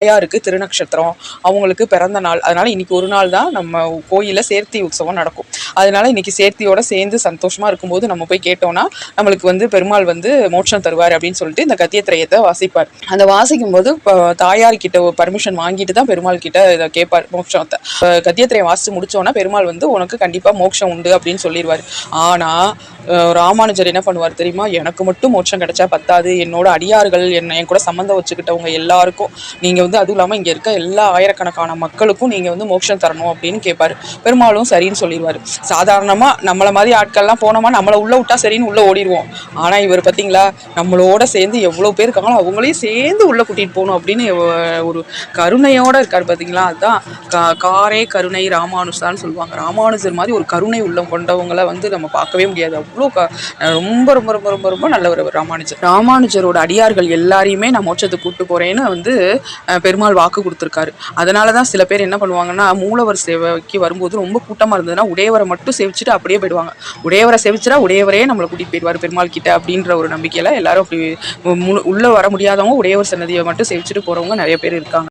தாயாருக்கு திருநக்ஷத்திரம், அவங்களுக்கு பிறந்த நாள். அதனால இன்னைக்கு ஒரு நாள் தான் நம்ம கோயில்ல சேர்த்தி உற்சவம் நடக்கும். அதனால இன்னைக்கு சேர்த்தியோட சேர்ந்து சந்தோஷமா இருக்கும்போது நம்ம போய் கேட்டோம்னா, நம்மளுக்கு பெருமாள் மோட்சம் தருவார் அப்படின்னு சொல்லிட்டு இந்த கத்தியத்திரயத்தை வாசிப்பார். அந்த வாசிக்கும்போது தாயார் கிட்ட பர்மிஷன் வாங்கிட்டு தான் பெருமாள் கிட்ட இதை கேட்பார் மோட்சத்தை. கத்தியத்திரயம் வாசிச்சு முடிச்சோன்னா பெருமாள் உனக்கு கண்டிப்பா மோட்சம் உண்டு அப்படின்னு சொல்லிடுவார். ஆனா ராமானுஜர் என்ன பண்ணுவார் தெரியுமா? எனக்கு மட்டும் மோட்சம் கிடைச்சா பத்தாது, என்னோட அடியார்கள் என் கூட சம்மந்தம் வச்சுக்கிட்டவங்க எல்லாருக்கும் நீங்க அதுவும் இல்லாமல் இங்கே இருக்க எல்லா ஆயிரக்கணக்கான மக்களுக்கும் நீங்கள் மோட்சம் தரணும் அப்படின்னு கேட்பாரு. பெருமாளும் சரின்னு சொல்லிடுவார். சாதாரணமாக நம்மளை மாதிரி ஆட்கள்லாம் போனோமா நம்மளை உள்ளே விட்டா சரின்னு உள்ளே ஓடிடுவோம். ஆனால் இவர் பார்த்தீங்களா, நம்மளோட சேர்ந்து எவ்வளோ பேர் இருக்காங்களோ அவங்களையும் சேர்ந்து உள்ளே கூட்டிகிட்டு போகணும் அப்படின்னு ஒரு கருணையோடு இருக்கார். பார்த்தீங்களா, அதுதான் காரே கருணை ராமானுஜான்னு சொல்லுவாங்க. ராமானுஜர் மாதிரி ஒரு கருணை உள்ளம் கொண்டவங்களை நம்ம பார்க்கவே முடியாது. அவ்வளோ ரொம்ப ரொம்ப ரொம்ப ரொம்ப ரொம்ப நல்லவர் ராமானுஜர். ராமானுஜரோட அடியார்கள் எல்லாரையுமே நான் மோட்சத்துக்கு கூப்பிட்டு போகிறேன்னு பெருமாள் வாக்கு கொடுத்துருக்காரு. அதனால தான் சில பேர் என்ன பண்ணுவாங்கன்னா, மூலவர் சேவைக்கு வரும்போது ரொம்ப கூட்டமாக இருந்ததுன்னா உடையவரை மட்டும் சேவிச்சுட்டு அப்படியே போயிடுவாங்க. உடையவரை சேவிச்சுட்டா உடையவரே நம்மளை கூட்டிகிட்டு போயிடுவார் பெருமாள் கிட்ட அப்படின்ற ஒரு நம்பிக்கையில் எல்லாரும் அப்படி உள்ளே வர முடியாதவங்க உடையவர் சன்னதியை மட்டும் சேவிச்சுட்டு போகிறவங்க நிறைய பேர் இருக்காங்க.